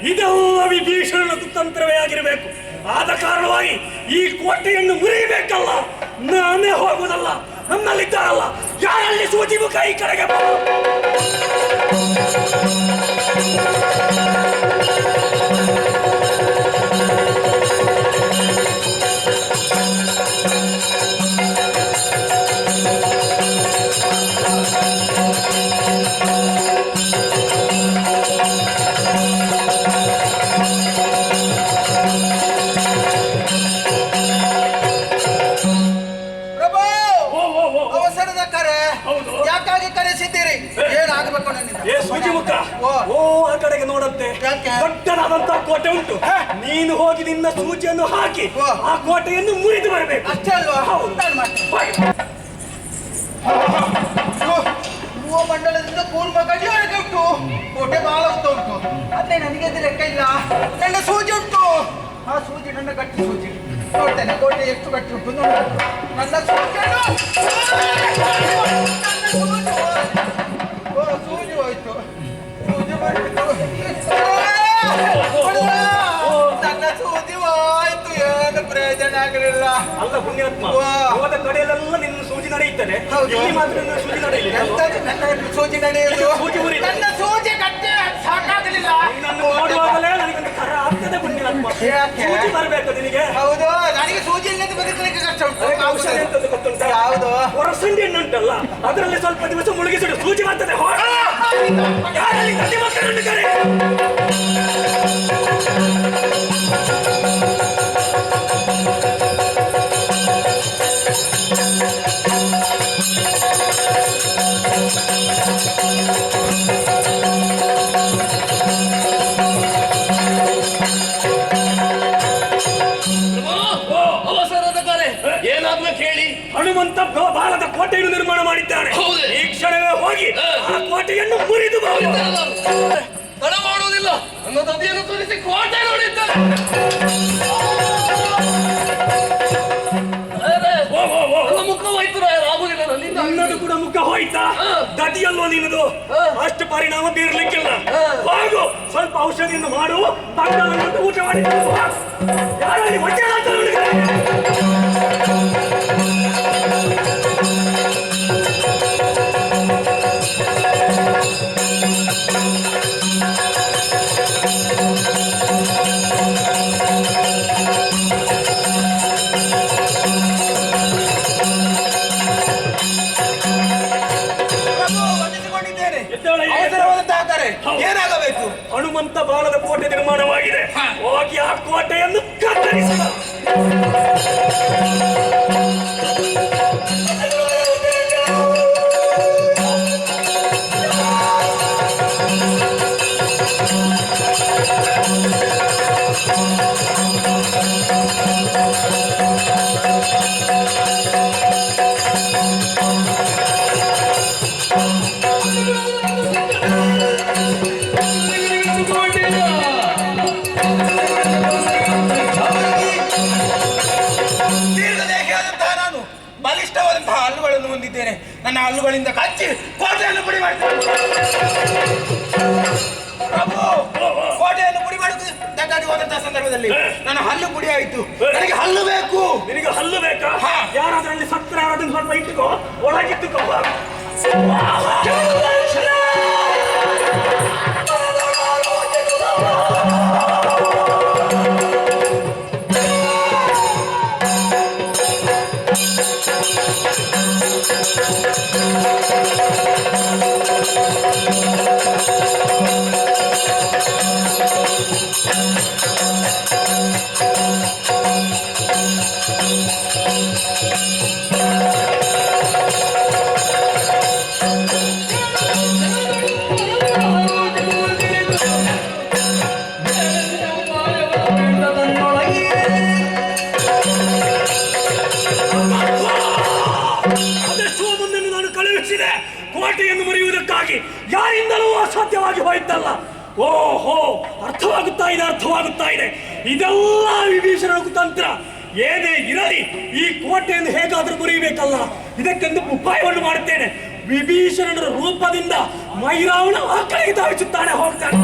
ಇದೆಲ್ಲ ವಿಭೀಷಣನ ಕುತಂತ್ರವೇ ಆಗಿರಬೇಕು. ಆದ ಕಾರಣವಾಗಿ ಈ ಕೋಟೆಯನ್ನು ಮುರಿಯಬೇಕಲ್ಲ, ನಾನೇ ಹೋಗುವುದಲ್ಲ, ನಮ್ಮಲ್ಲಿದ್ದಾರಲ್ಲ ಯಾರಲ್ಲಿ ಸೂಜಿ ಮುಖ ಈ ಕಡೆಗೆ ಆ ಕಡೆಗೆ ನೋಡಂತೆ ದೊಡ್ಡದಾದಂತಹ ಕೋಟೆ ಉಂಟು. ನೀನು ಹೋಗಿ ನಿನ್ನ ಸೂಜಿಯನ್ನು ಹಾಕಿ ಆ ಕೋಟೆಯನ್ನು ಮುರಿದು ಬರಬೇಕು. ಅಷ್ಟೇ ಅಲ್ವಾ? ಮಂಡಲದಿಂದ ಕೂರ್ಮ ಗಡಿಯವರೆಗೆ ಉಂಟು. ಕೋಟೆ ಬಹಳ ಉಂಟು. ಅದೇ ನನಗೆ ಲೆಕ್ಕ ಇಲ್ಲ. ನನ್ನ ಸೂಜಿ ಉಂಟು. ಆ ಸೂಜಿ ನನ್ನ ಗಟ್ಟಿ ಸೂಜಿ. ನೋಡ್ತೇನೆ ಕೋಟೆ ಎಷ್ಟು ಗಟ್ಟಿ ಉಂಟು ನೋಡ್ಬೇಕು. ನನ್ನ ಸೂಜಿ ಹೋಯ್ತು. ನನ್ನ ಸೂಜಿ ಹೋಯ್ತು. ಏನು ಪ್ರಯೋಜನ ಆಗಲಿಲ್ಲ. ಅಲ್ಲ ಪುಣ್ಯಾತ್ಮ, ಹೋದ ಕಡೆಯಲ್ಲೆಲ್ಲ ನಿನ್ನ ಸೂಜಿ ನಡೆಯುತ್ತದೆ, ಇಲ್ಲಿ ಮಾತ್ರ ನಿನ್ನ ಸೂಜಿ ನಡೆಯಲಿಲ್ಲ. ನನ್ನ ಸೂಜಿ ನಡೆಯುವುದು. ನನ್ನ ಸೂಜಿ ಗಟ್ಟಿ ಸಾಕಾಗಲಿಲ್ಲ. ನಿನ್ನನ್ನು ನೋಡುವಾಗಲೇ ನನಗೊಂದು ಕರ ಆಗ್ತದೆ ಪುಣ್ಯಾತ್ಮ. ಸೂಜಿ ಬರಬೇಕು ನಿನಗೆ. ಹೌದು, ನನಗೆ ಸೂಜಿ ಇಲ್ಲದೆ ಬದುಕಲಿಕ್ಕೆ ಕಷ್ಟ ಉಂಟು. ಔಷಧ ಎಂತದ್ದು ಗೊತ್ತುಂಟ? ಯಾವುದು? ಹೊರಸಂಡಿ ಹಣ್ಣು ಉಂಟಲ್ಲ, ಅದರಲ್ಲಿ ಸ್ವಲ್ಪ ದಿವಸ ಮುಳುಗಿಸಿಡು, ಸೂಜಿ ಬರ್ತದೆ. ಯಾರಲ್ಲಿ ಗತಿ ಮಕ್ಕಳನ್ನು ಕರೆ. ಹನುಮಂತ ಬಾಲದ ಕೋಟೆಯನ್ನು ನಿರ್ಮಾಣ ಮಾಡಿದ್ದಾನೆ. ಈ ಕ್ಷಣವೇ ಹೋಗಿ ಆ ಕೋಟೆಯನ್ನು ಮುರಿದು ತಡ ಮಾಡುವುದಿಲ್ಲ. ನನ್ನ ನದಿಯನ್ನು ತೋರಿಸಿ ಕೋಟೆ ನೋಡಿದ್ದಾರೆ. ಮುಖ ಹೋಯ್ತು ಆಗುದಿಲ್ಲ. ನನ್ನದು ಕೂಡ ಮುಖ ಹೋಯ್ತಾ? ದದಿಯಲ್ವ ನಿನ್ನದು? ಅಷ್ಟು ಪರಿಣಾಮ ಬೀರ್ಲಿಕ್ಕಿಲ್ಲ. ಹಾಗು ಸ್ವಲ್ಪ ಔಷಧಿಯನ್ನು ಮಾಡು, ಊಟ ಮಾಡಿ ಯಾರಲ್ಲಿ ಹೊಟ್ಟೆ ಏನಾಗಬೇಕು? ಹನುಮಂತ ಬಾಲದ ಕೋಟೆ ನಿರ್ಮಾಣವಾಗಿದೆ. ಹೋಗಿ ಆ ಕೋಟೆಯನ್ನು ಕತ್ತರಿಸಿದ. ಬಲಿಷ್ಠವಾದಂತಹ ಹಲ್ಲುಗಳನ್ನು ಹೊಂದಿದ್ದೇನೆ. ನನ್ನ ಹಲ್ಲುಗಳಿಂದ ಕಚ್ಚಿ ಕೋಟೆಯನ್ನು ಪುಡಿ ಮಾಡ್ತೇನೆ. ಪ್ರಭು, ಕೋಟೆಯನ್ನು ಪುಡಿ ಮಾಡುವುದಕ್ಕಾಗಿ ಹೋದಂತಹ ಸಂದರ್ಭದಲ್ಲಿ ನನ್ನ ಹಲ್ಲು ಪುಡಿ ಆಯಿತು. ನನಗೆ ಹಲ್ಲು ಬೇಕು. ನಿನಗೆ ಹಲ್ಲು ಬೇಕಾ? ಯಾರಾದ್ರಲ್ಲಿ ಸತ್ರ ಅದನ್ನು ಸ್ವಲ್ಪ ಇಟ್ಟುಕೋ, ಒಳಗಿಟ್ಟುಕೋ. ಕೋಟೆಯನ್ನು ಮುರಿಯುವುದಕ್ಕಾಗಿ ಯಾರಿಂದಲೂ ಅಸಾಧ್ಯವಾಗಿ ಹೋಯಿತಲ್ಲ. ಓಹೋ, ಅರ್ಥವಾಗುತ್ತಾ ಇದೆ. ಇದೆಲ್ಲ ವಿಭೀಷಣನ ಕುತಂತ್ರ. ಏನೇ ಇರಲಿ, ಈ ಕೋಟೆಯನ್ನು ಹೇಗಾದರೂ ಮುರಿಯಬೇಕಲ್ಲ. ಇದಕ್ಕೊಂದು ಉಪಾಯವನ್ನು ಮಾಡುತ್ತೇನೆ. ವಿಭೀಷಣನ ರೂಪದಿಂದ ಮೈರಾವಣ ಆ ಕಡೆಗೆ ಧಾವಿಸುತ್ತಾನೆ, ಹೋಗ್ತಾನೆ.